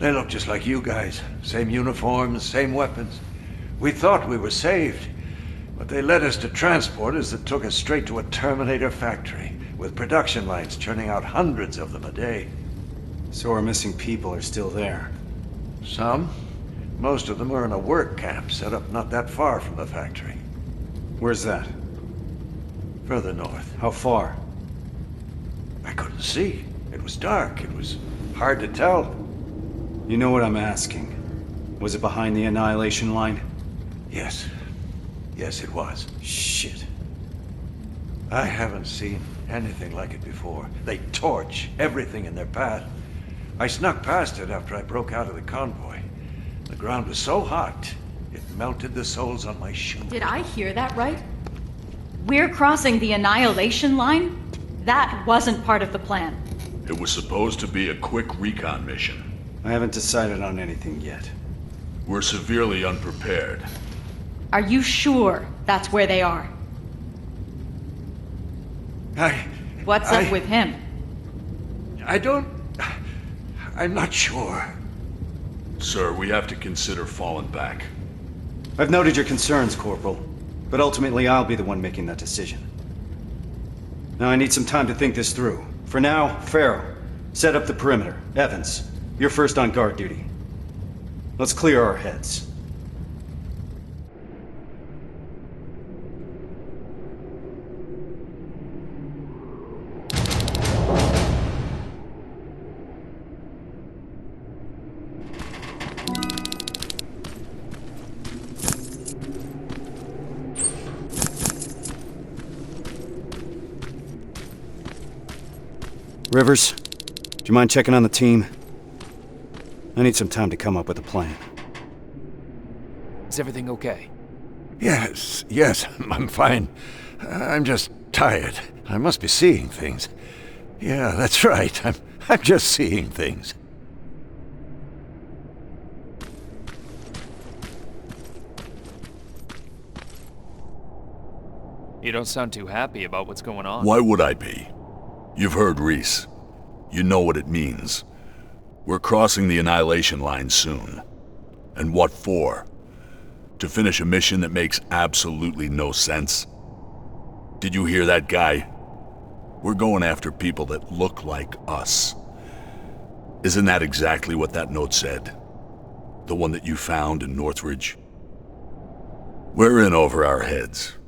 They look just like you guys. Same uniforms, same weapons. We thought we were saved, but they led us to transporters that took us straight to a Terminator factory, with production lines churning out hundreds of them a day. So our missing people are still there? Some. Most of them are in a work camp set up not that far from the factory. Where's that? Further north. How far? I couldn't see. It was dark. It was hard to tell. You know what I'm asking. Was it behind the annihilation line? Yes. Yes, it was. Shit. I haven't seen anything like it before. They torch everything in their path. I snuck past it after I broke out of the convoy. The ground was so hot, it melted the soles on my shoes. Did I hear that right? We're crossing the annihilation line? That wasn't part of the plan. It was supposed to be a quick recon mission. I haven't decided on anything yet. We're severely unprepared. Are you sure that's where they are? What's up with him? I'm not sure. Sir, we have to consider falling back. I've noted your concerns, Corporal, but ultimately I'll be the one making that decision. Now I need some time to think this through. For now, Farrow, set up the perimeter. Evans, you're first on guard duty. Let's clear our heads. Rivers, do you mind checking on the team? I need some time to come up with a plan. Is everything okay? Yes, I'm fine. I'm just tired. I must be seeing things. Yeah, that's right. I'm just seeing things. You don't sound too happy about what's going on. Why would I be? You've heard Reese. You know what it means. We're crossing the annihilation line soon. And what for? To finish a mission that makes absolutely no sense? Did you hear that guy? We're going after people that look like us. Isn't that exactly what that note said? The one that you found in Northridge? We're in over our heads.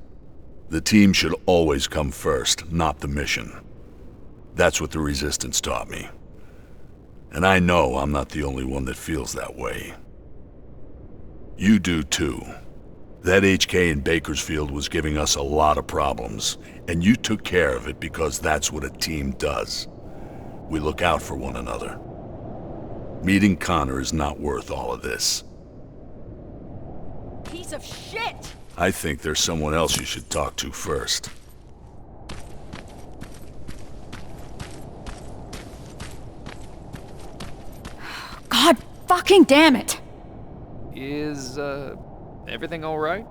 The team should always come first, not the mission. That's what the Resistance taught me. And I know I'm not the only one that feels that way. You do too. That HK in Bakersfield was giving us a lot of problems, and you took care of it because that's what a team does. We look out for one another. Meeting Connor is not worth all of this. Piece of shit! I think there's someone else you should talk to first. God fucking damn it! Is, everything alright?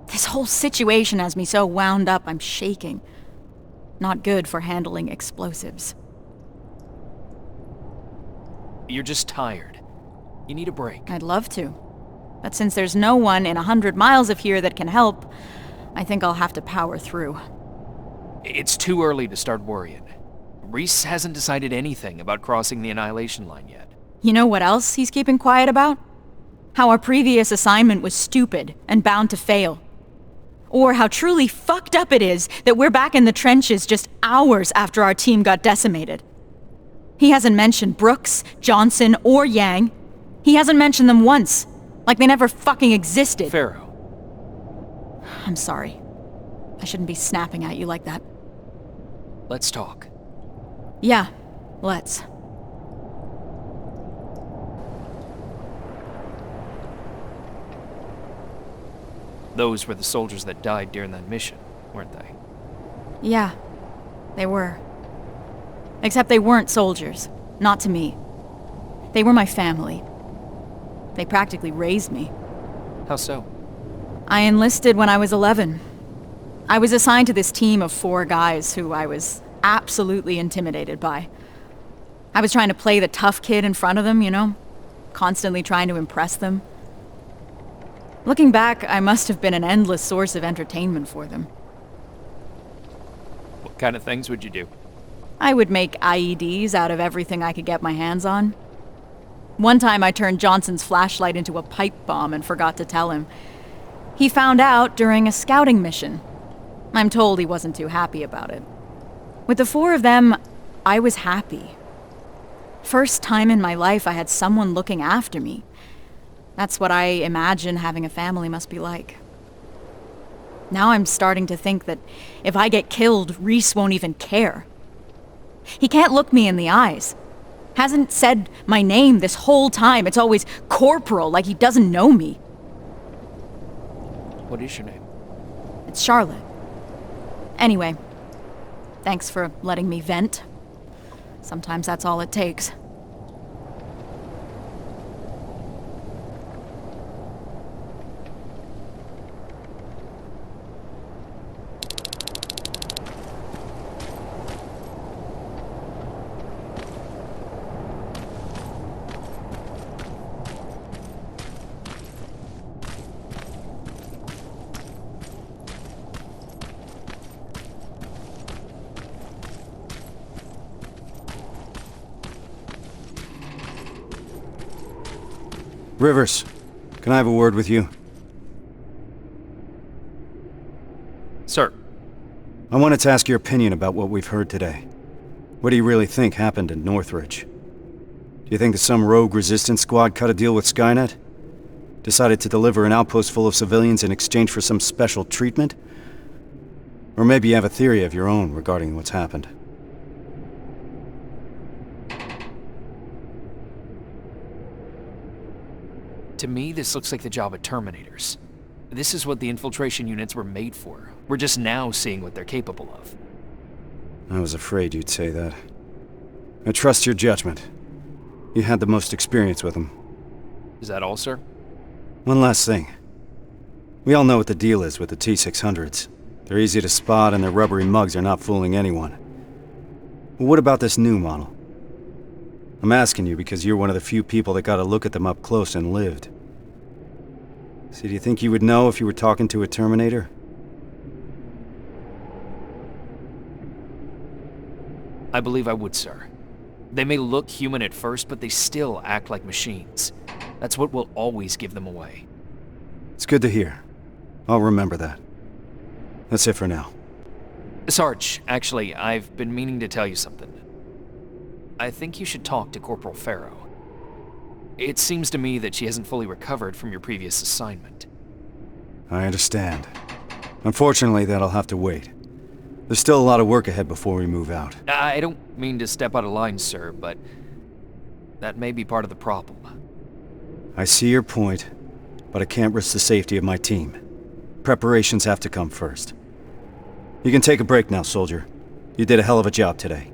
This whole situation has me so wound up I'm shaking. Not good for handling explosives. You're just tired. You need a break. I'd love to. But since there's no one in 100 miles of here that can help, I think I'll have to power through. It's too early to start worrying. Reese hasn't decided anything about crossing the annihilation line yet. You know what else he's keeping quiet about? How our previous assignment was stupid and bound to fail. Or how truly fucked up it is that we're back in the trenches just hours after our team got decimated. He hasn't mentioned Brooks, Johnson, or Yang. He hasn't mentioned them once, like they never fucking existed. Farrow. I'm sorry. I shouldn't be snapping at you like that. Let's talk. Yeah, let's. Those were the soldiers that died during that mission, weren't they? Yeah, they were. Except they weren't soldiers. Not to me. They were my family. They practically raised me. How so? I enlisted when I was 11. I was assigned to this team of 4 guys who I was absolutely intimidated by. I was trying to play the tough kid in front of them, you know? Constantly trying to impress them. Looking back, I must have been an endless source of entertainment for them. What kind of things would you do? I would make IEDs out of everything I could get my hands on. One time I turned Johnson's flashlight into a pipe bomb and forgot to tell him. He found out during a scouting mission. I'm told he wasn't too happy about it. With the four of them, I was happy. First time in my life I had someone looking after me. That's what I imagine having a family must be like. Now I'm starting to think that if I get killed, Reese won't even care. He can't look me in the eyes. Hasn't said my name this whole time. It's always Corporal, like he doesn't know me. What is your name? It's Charlotte. Anyway, thanks for letting me vent. Sometimes that's all it takes. Rivers, can I have a word with you? Sir. I wanted to ask your opinion about what we've heard today. What do you really think happened in Northridge? Do you think that some rogue resistance squad cut a deal with Skynet? Decided to deliver an outpost full of civilians in exchange for some special treatment? Or maybe you have a theory of your own regarding what's happened. To me, this looks like the job of Terminators. This is what the infiltration units were made for. We're just now seeing what they're capable of. I was afraid you'd say that. I trust your judgment. You had the most experience with them. Is that all, sir? One last thing. We all know what the deal is with the T-600s. They're easy to spot and their rubbery mugs are not fooling anyone. But what about this new model? I'm asking you because you're one of the few people that got a look at them up close and lived. So do you think you would know if you were talking to a Terminator? I believe I would, sir. They may look human at first, but they still act like machines. That's what will always give them away. It's good to hear. I'll remember that. That's it for now. Sarge, actually, I've been meaning to tell you something. I think you should talk to Corporal Farrow. It seems to me that she hasn't fully recovered from your previous assignment. I understand. Unfortunately, that'll have to wait. There's still a lot of work ahead before we move out. I don't mean to step out of line, sir, but that may be part of the problem. I see your point, but I can't risk the safety of my team. Preparations have to come first. You can take a break now, soldier. You did a hell of a job today.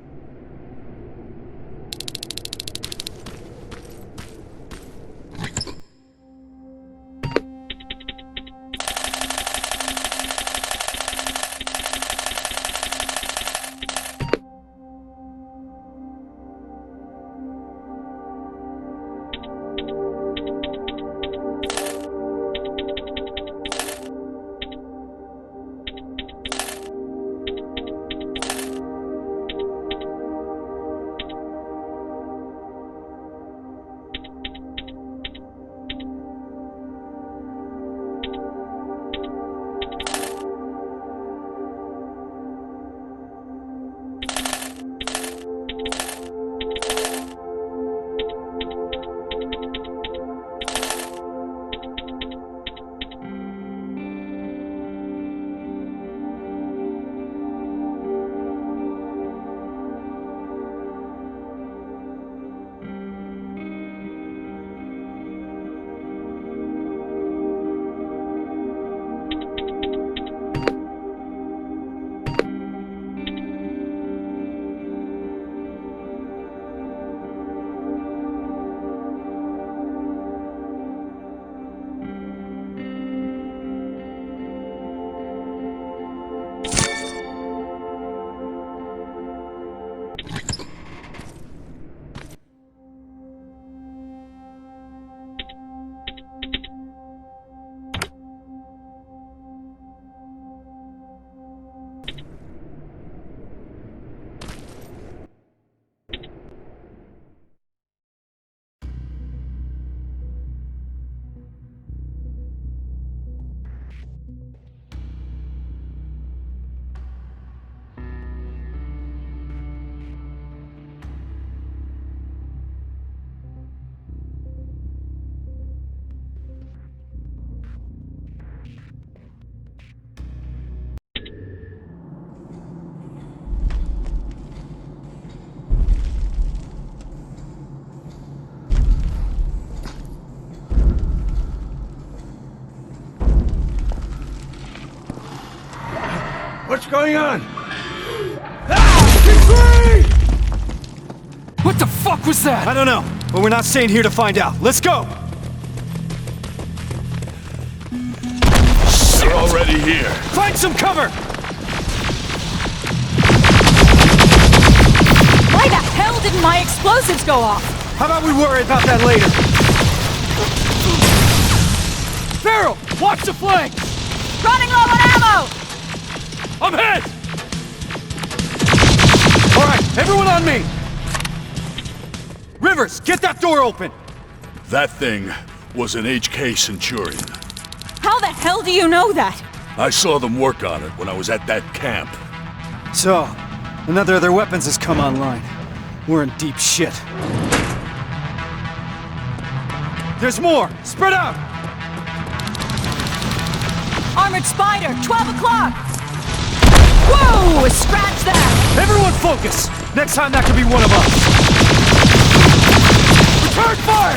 What's going on? Ah! What the fuck was that? I don't know, but we're not staying here to find out. Let's go! They're already here. Find some cover! Why the hell didn't my explosives go off? How about we worry about that later? Farrell, watch the flank! Running low on ammo! I'm hit! All right, everyone on me! Rivers, get that door open! That thing was an HK Centurion. How the hell do you know that? I saw them work on it when I was at that camp. So, another of their weapons has come online. We're in deep shit. There's more! Spread out! Armored Spider, 12 o'clock! Whoa! Scratch that! Everyone focus! Next time that could be one of us! Return fire!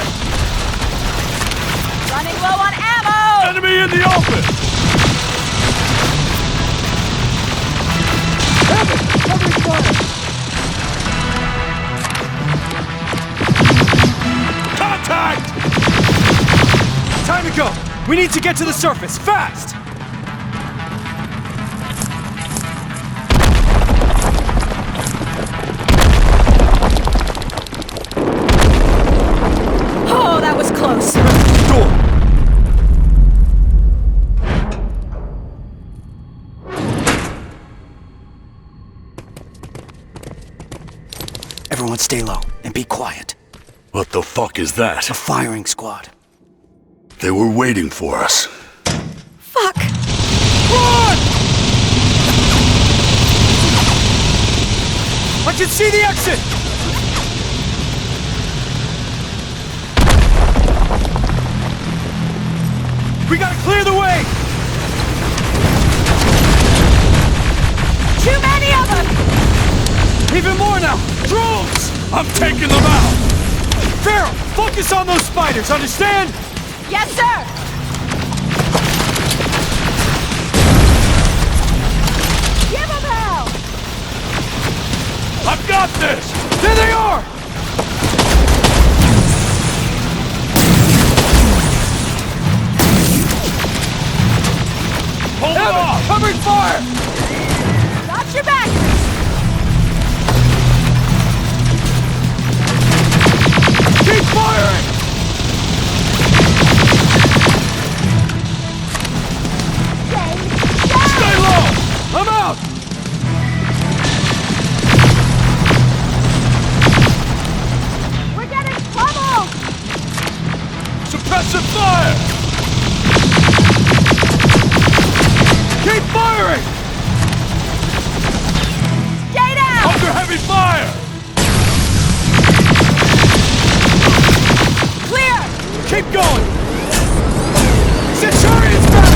Running low on ammo! Enemy in the open! Contact! Time to go! We need to get to the surface, fast! Oh, that was close. Door! Everyone stay low and be quiet. What the fuck is that? A firing squad. They were waiting for us. Fuck! Run! I can see the exit! We gotta clear the way! Too many of them! Even more now! Drones! I'm taking them out! Farrell, focus on those spiders, understand? Yes, sir! Give them hell! I've got this! There they are! Hold on! Covering fire! Got your back! Keep firing! Stay low! I'm out! We're getting pummeled! Suppressive fire! Keep firing! Stay down! Under heavy fire! Clear! Keep going! Centurion's back!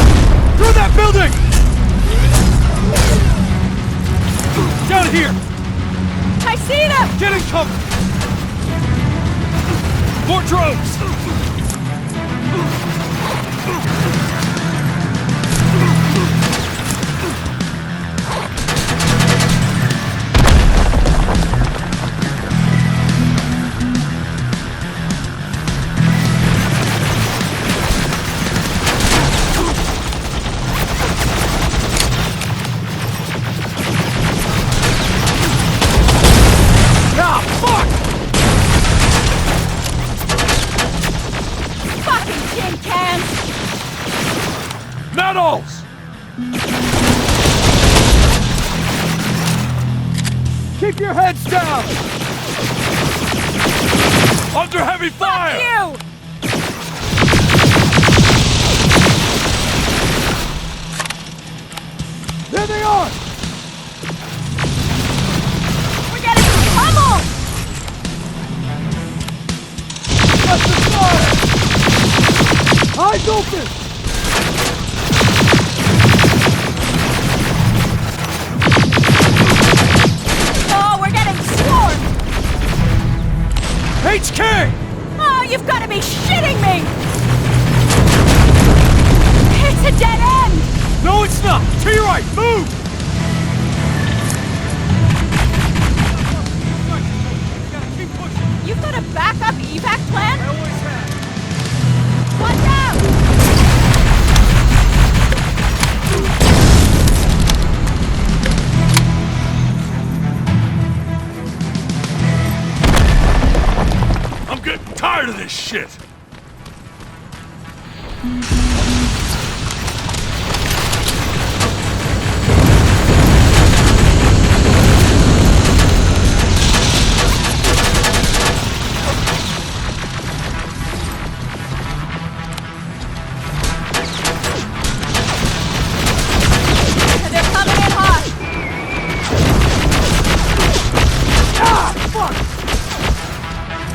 Through that building! Down here! I see them! Get in cover! More drones! Ah, fuck! Fucking tin cans! Medals! Keep your heads down! Under heavy fire! You! There they are! We're getting pummeled! Eyes open! Oh, we're getting swarmed! HK! Oh, you've got to be shitting me! It's a dead end! No, it's not! To your right, move! a backup evac plan? I always have. Watch out! I'm getting tired of this shit! They're coming in hot!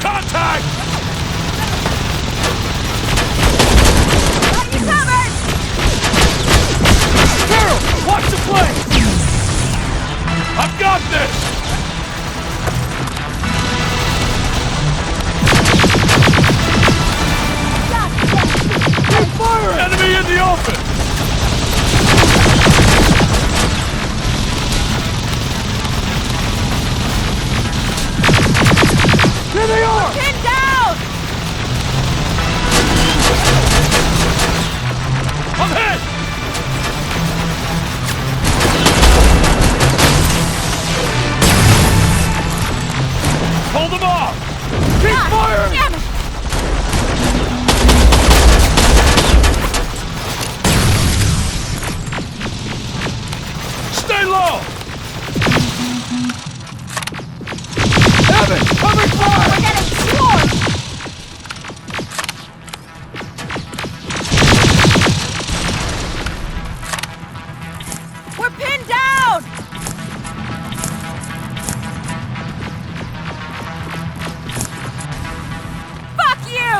Contact! Got you covered! Carol, watch the play! I've got this! Keep firing! Enemy in the open! Here they are! Pinned down! I'm hit! Hold them off! Keep Ah, firing! damn it! Stay low! Evans, cover fire! We're getting swarmed! We're pinned down! Fuck you!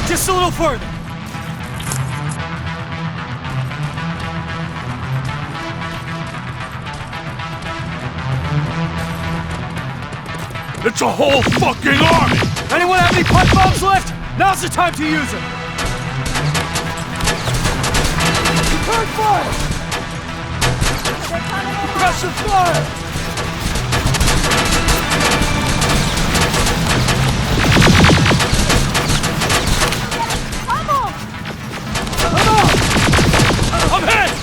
Just a little further. It's a whole fucking army! Anyone have any pipe bombs left? Now's the time to use them. Return fire! Pressure fire! Pummel! Come on! I'm hit!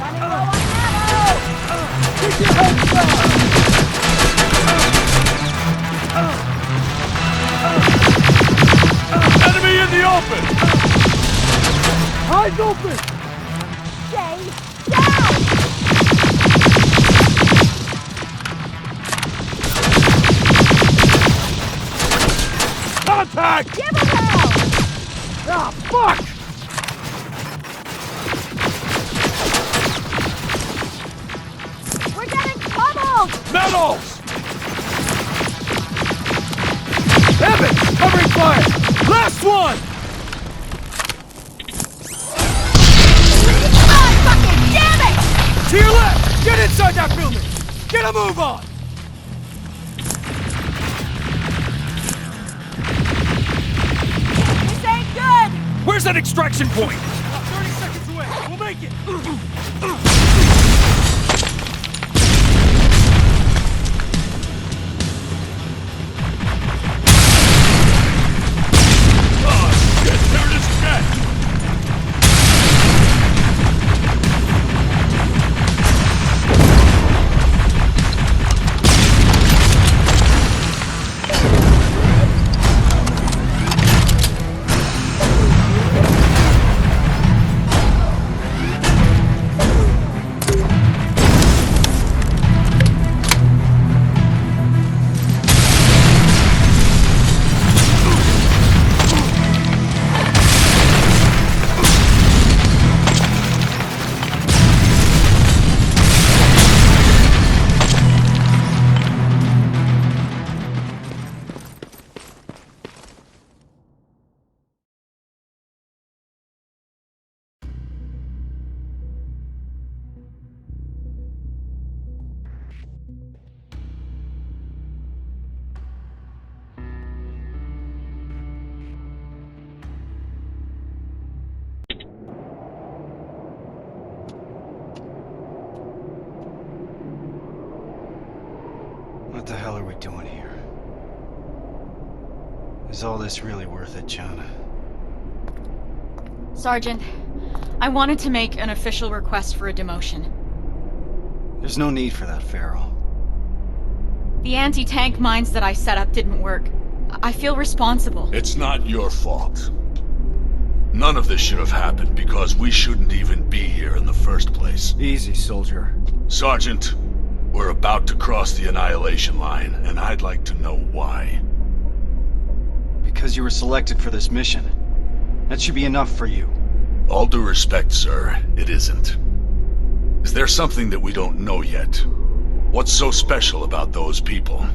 Running low on ammo! Keep your heads down! Enemy in the open! Eyes open! Stay down! Contact! Give him hell! Ah, fuck! We're getting pummeled! Medals! Evans, covering fire! Last one! Ah, fucking damn it! To your left! Get inside that building! Get a move on! This ain't good! Where's that extraction point? About 30 seconds away. We'll make it. Shit, there it is again! What the hell are we doing here? Is all this really worth it, Jana? Sergeant, I wanted to make an official request for a demotion. There's no need for that, Farrell. The anti-tank mines that I set up didn't work. I feel responsible. It's not your fault. None of this should have happened because we shouldn't even be here in the first place. Easy, soldier. Sergeant, we're about to cross the Annihilation Line, and I'd like to know why. Because you were selected for this mission. That should be enough for you. All due respect, sir, it isn't. Is there something that we don't know yet? What's so special about those people?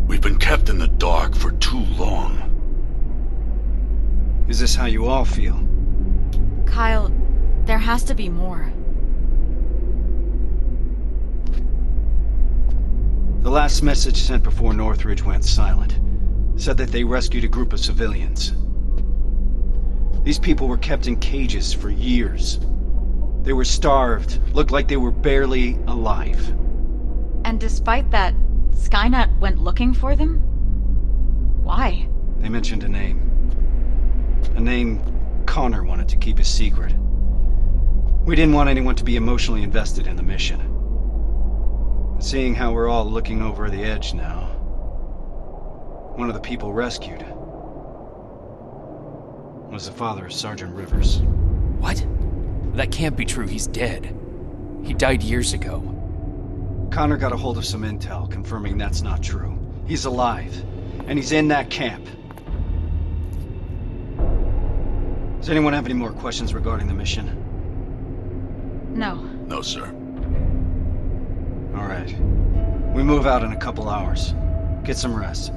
We've been kept in the dark for too long. Is this how you all feel? Kyle, there has to be more. The last message sent before Northridge went silent said that they rescued a group of civilians. These people were kept in cages for years. They were starved, looked like they were barely alive. And despite that, Skynet went looking for them? Why? They mentioned a name. A name Connor wanted to keep a secret. We didn't want anyone to be emotionally invested in the mission. Seeing how we're all looking over the edge now, one of the people rescued was the father of Sergeant Rivers. What? That can't be true. He's dead. He died years ago. Connor got a hold of some intel confirming that's not true. He's alive, and he's in that camp. Does anyone have any more questions regarding the mission? No. No, sir. All right. We move out in a couple hours. Get some rest.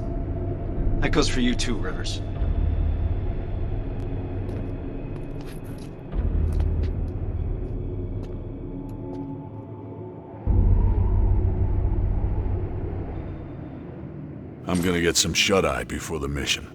That goes for you too, Rivers. I'm gonna get some shut-eye before the mission.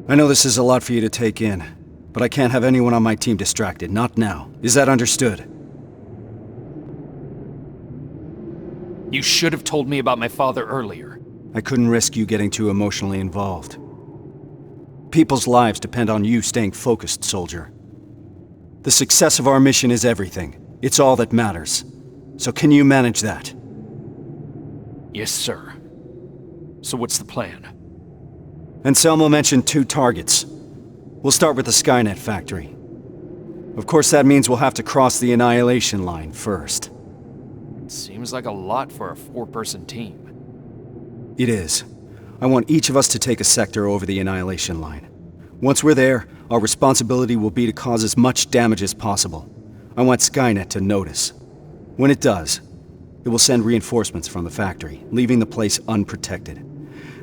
I know this is a lot for you to take in, but I can't have anyone on my team distracted, not now. Is that understood? You should have told me about my father earlier. I couldn't risk you getting too emotionally involved. People's lives depend on you staying focused, soldier. The success of our mission is everything. It's all that matters. So can you manage that? Yes, sir. So what's the plan? Anselmo mentioned 2 targets. We'll start with the Skynet factory. Of course, that means we'll have to cross the Annihilation Line first. Seems like a lot for a 4-person team. It is. I want each of us to take a sector over the Annihilation Line. Once we're there, our responsibility will be to cause as much damage as possible. I want Skynet to notice. When it does, it will send reinforcements from the factory, leaving the place unprotected.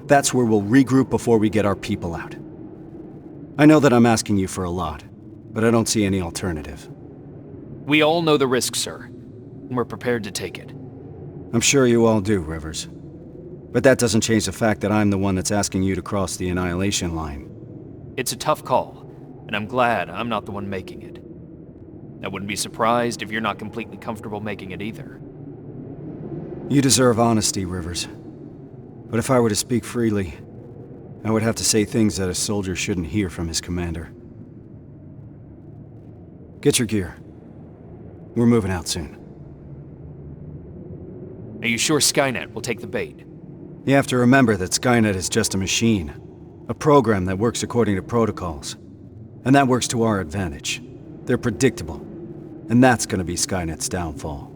That's where we'll regroup before we get our people out. I know that I'm asking you for a lot, but I don't see any alternative. We all know the risk, sir. And we're prepared to take it. I'm sure you all do, Rivers. But that doesn't change the fact that I'm the one that's asking you to cross the Annihilation Line. It's a tough call, and I'm glad I'm not the one making it. I wouldn't be surprised if you're not completely comfortable making it either. You deserve honesty, Rivers. But if I were to speak freely, I would have to say things that a soldier shouldn't hear from his commander. Get your gear. We're moving out soon. Are you sure Skynet will take the bait? You have to remember that Skynet is just a machine. A program that works according to protocols. And that works to our advantage. They're predictable. And that's gonna be Skynet's downfall.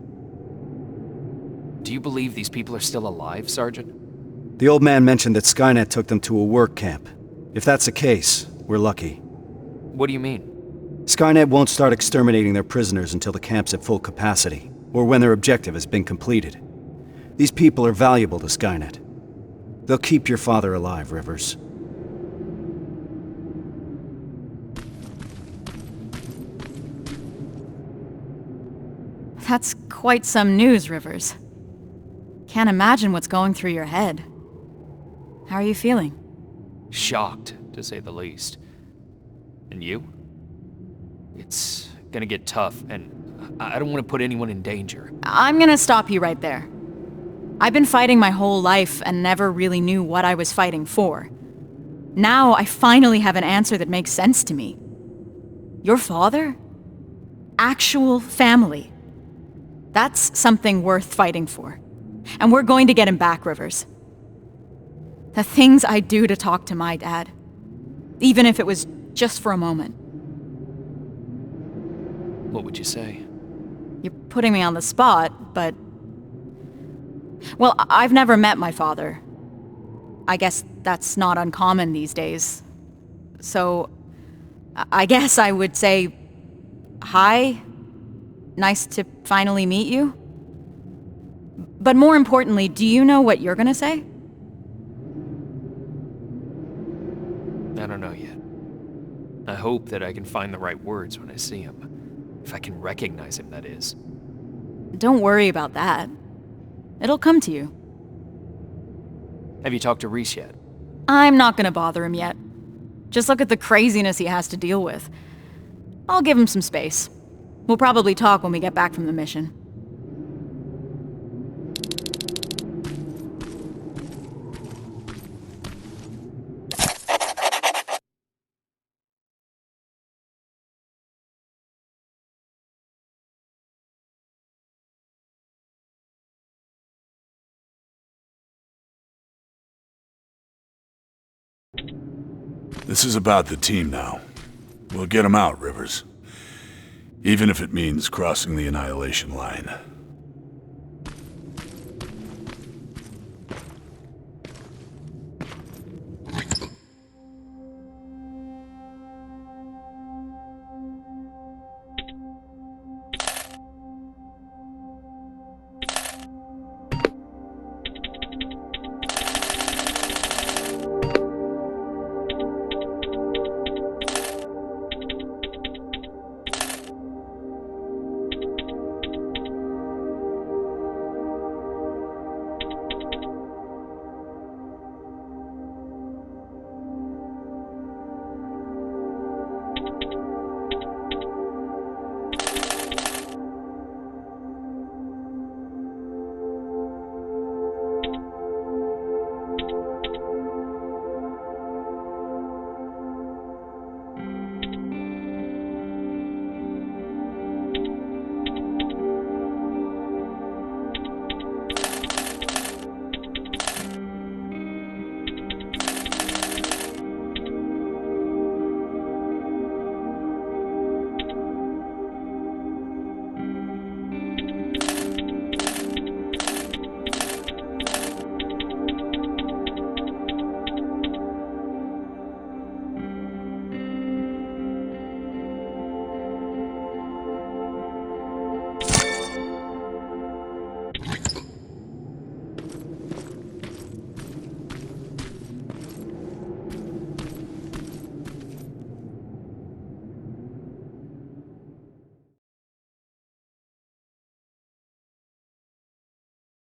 Do you believe these people are still alive, Sergeant? The old man mentioned that Skynet took them to a work camp. If that's the case, we're lucky. What do you mean? Skynet won't start exterminating their prisoners until the camp's at full capacity, or when their objective has been completed. These people are valuable to Skynet. They'll keep your father alive, Rivers. That's quite some news, Rivers. Can't imagine what's going through your head. How are you feeling? Shocked, to say the least. And you? It's gonna get tough, and I don't want to put anyone in danger. I'm gonna stop you right there. I've been fighting my whole life and never really knew what I was fighting for. Now I finally have an answer that makes sense to me. Your father? Actual family. That's something worth fighting for. And we're going to get him back, Rivers. The things I'd do to talk to my dad. Even if it was just for a moment. What would you say? You're putting me on the spot, but... Well, I've never met my father. I guess that's not uncommon these days. So, I guess I would say... Hi. Nice to finally meet you. But more importantly, do you know what you're gonna say? I don't know yet. I hope that I can find the right words when I see him. If I can recognize him, that is. Don't worry about that. It'll come to you. Have you talked to Reese yet? I'm not gonna bother him yet. Just look at the craziness he has to deal with. I'll give him some space. We'll probably talk when we get back from the mission. This is about the team now. We'll get them out, Rivers. Even if it means crossing the annihilation line.